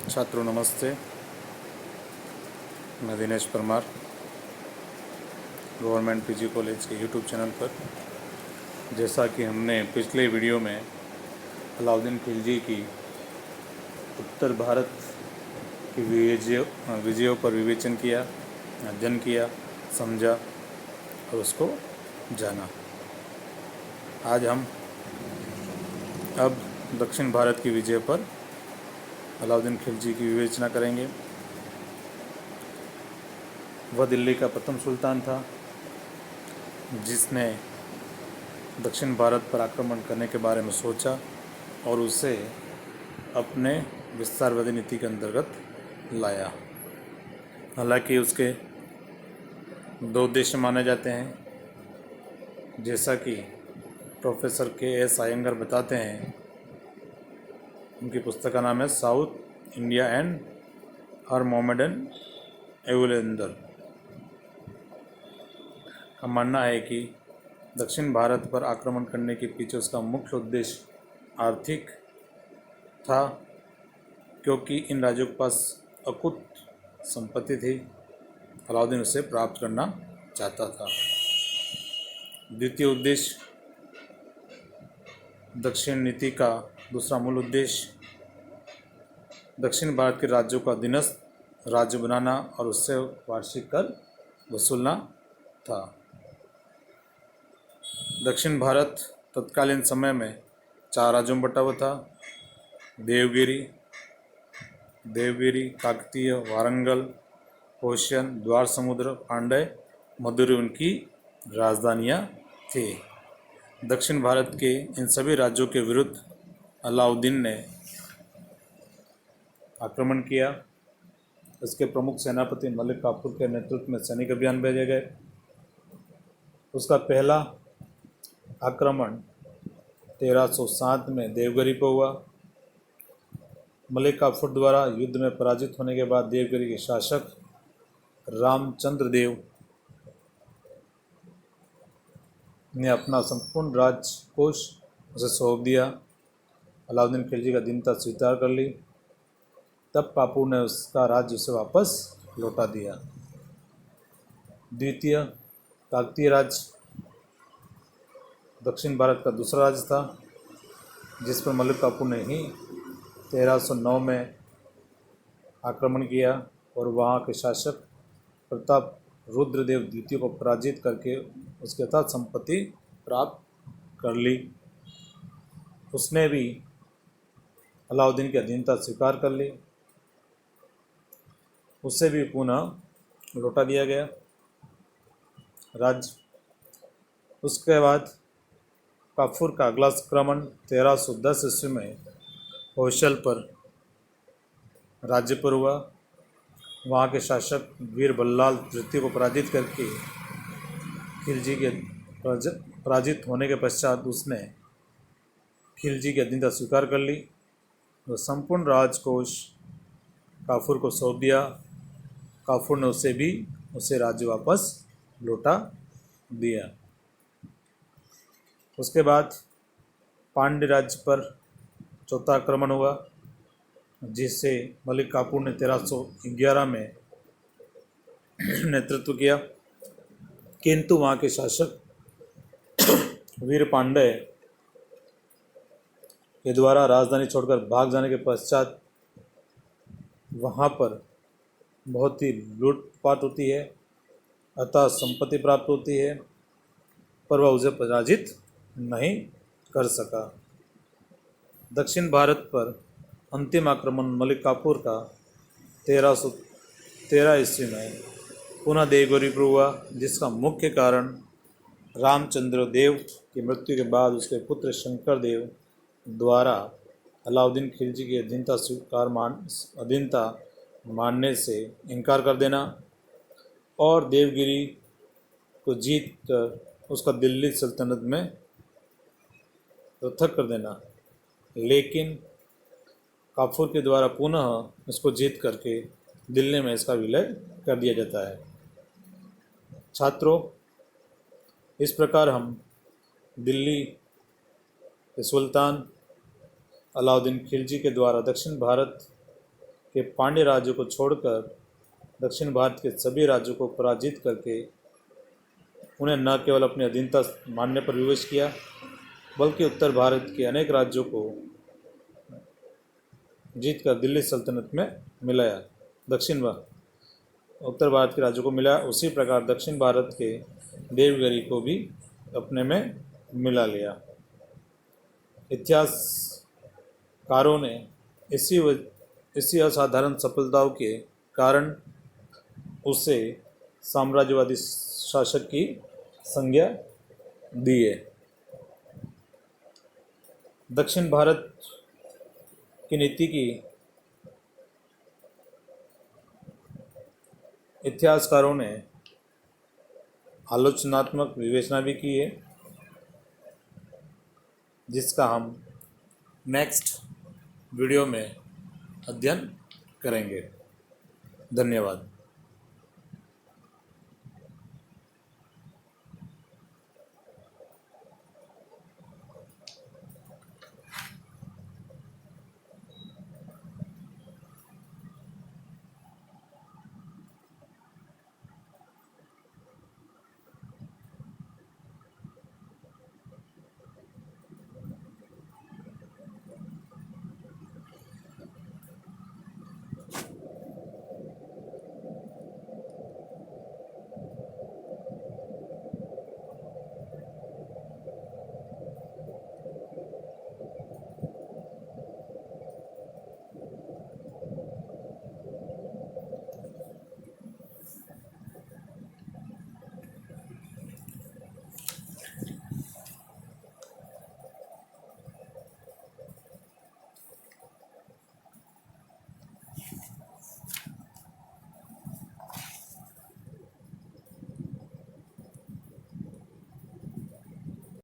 छात्रों नमस्ते। मैं Dinesh Parmar government PG college के यूट्यूब चैनल पर, जैसा कि हमने पिछले वीडियो में अलाउद्दीन खिलजी की उत्तर भारत की विजयों पर विवेचन किया, अध्ययन किया, समझा और उसको जाना। आज हम अब दक्षिण भारत की विजय पर अलाउद्दीन खिलजी की विवेचना करेंगे। वह दिल्ली का प्रथम सुल्तान था जिसने दक्षिण भारत पर आक्रमण करने के बारे में सोचा और उसे अपने विस्तारवादी नीति के अंतर्गत लाया। हालांकि उसके दो उद्देश्य माने जाते हैं, जैसा कि प्रोफेसर के.एस. आयंगर बताते हैं। उनकी पुस्तक का नाम है South India and her Mohammedan invaders. का मानना है कि दक्षिण भारत पर आक्रमण करने के पीछे उसका मुख्य उद्देश्य आर्थिक था, क्योंकि इन राज्यों के पास अकुत संपत्ति थी। अलाउद्दीन उसे प्राप्त करना चाहता था। द्वितीय उद्देश्य, दक्षिण नीति का दूसरा मूल उद्देश्य दक्षिण भारत के राज्यों का अधीनस्थ राज्य बनाना और उससे वार्षिक कर वसूलना था। दक्षिण भारत तत्कालीन समय में 4 राज्यों में बटा हुआ था: देवगिरी, काकतीय, वारंगल, होशियन, द्वार समुद्र, पांड्य, मदुरै उनकी राजधानियाँ थी। दक्षिण भारत के इन सभी राज्यों के विरुद्ध अलाउद्दीन ने आक्रमण किया। इसके प्रमुख सेनापति मलिक काफूर के नेतृत्व में सैनिक अभियान भेजे गए। उसका पहला आक्रमण 1307 में देवगिरी पर हुआ। मलिक काफूर द्वारा युद्ध में पराजित होने के बाद देवगिरी के शासक रामचंद्र देव ने अपना संपूर्ण राजकोष उसे सौंप दिया। अलाउद्दीन खिलजी का दीनता स्वीकार कर ली। तब काफूर ने उसका राज्य उसे वापस लौटा दिया। द्वितीय काकतीय राज्य दक्षिण भारत का दूसरा राज्य था, जिस पर मलिक काफूर ने ही 1309 में आक्रमण किया और वहाँ के शासक प्रताप रुद्रदेव द्वितीय को पराजित करके उसके यथार्थ संपत्ति प्राप्त कर ली। उसने भी अलाउद्दीन की अधीनता स्वीकार कर ली। उसे भी पुनः लौटा दिया गया राज्य। उसके बाद काफूर का अगला आक्रमण 1310 ईस्वी में होशल पर राज्य पर हुआ। वहाँ के शासक वीर बल्लाल तृतीय को पराजित करके खिलजी के पराजित होने के पश्चात उसने खिलजी की अधीनता स्वीकार कर ली। वह संपूर्ण राजकोष काफूर को सौंप दिया। काफूर ने उसे राज्य वापस लौटा दिया। उसके बाद पांड्य राज्य पर चौथा आक्रमण हुआ, जिसे मलिक काफूर ने 1311 में नेतृत्व किया। किंतु वहाँ के शासक वीर पांड्य के द्वारा राजधानी छोड़कर भाग जाने के पश्चात वहाँ पर बहुत ही लूटपाट होती है, अतः संपत्ति प्राप्त होती है, पर वह उसे पराजित नहीं कर सका। दक्षिण भारत पर अंतिम आक्रमण मलिक काफूर का 1313 ईस्वी में पुनः देवगिरी पर हुआ, जिसका मुख्य कारण रामचंद्र देव की मृत्यु के बाद उसके पुत्र शंकर देव द्वारा अलाउद्दीन खिलजी की अधीनता मानने से इनकार कर देना और देवगिरी को जीत कर उसका दिल्ली सल्तनत में पृथक कर देना। लेकिन काफूर के द्वारा पुनः इसको जीत करके दिल्ली में इसका विलय कर दिया जाता है। छात्रों, इस प्रकार हम दिल्ली के सुल्तान अलाउद्दीन खिलजी के द्वारा दक्षिण भारत के पांड्य राज्य को छोड़कर दक्षिण भारत के सभी राज्यों को पराजित करके उन्हें न केवल अपनी अधीनता मानने पर विवश किया, बल्कि उत्तर भारत के अनेक राज्यों को जीतकर दिल्ली सल्तनत में मिलाया। उत्तर भारत के राज्यों को मिला, उसी प्रकार दक्षिण भारत के देवगिरी को भी अपने में मिला लिया। इतिहासकारों ने इसी असाधारण सफलताओं के कारण उसे साम्राज्यवादी शासक की संज्ञा दी है। दक्षिण भारत की नीति की इतिहासकारों ने आलोचनात्मक विवेचना भी की है, जिसका हम नेक्स्ट वीडियो में अध्ययन करेंगे। धन्यवाद।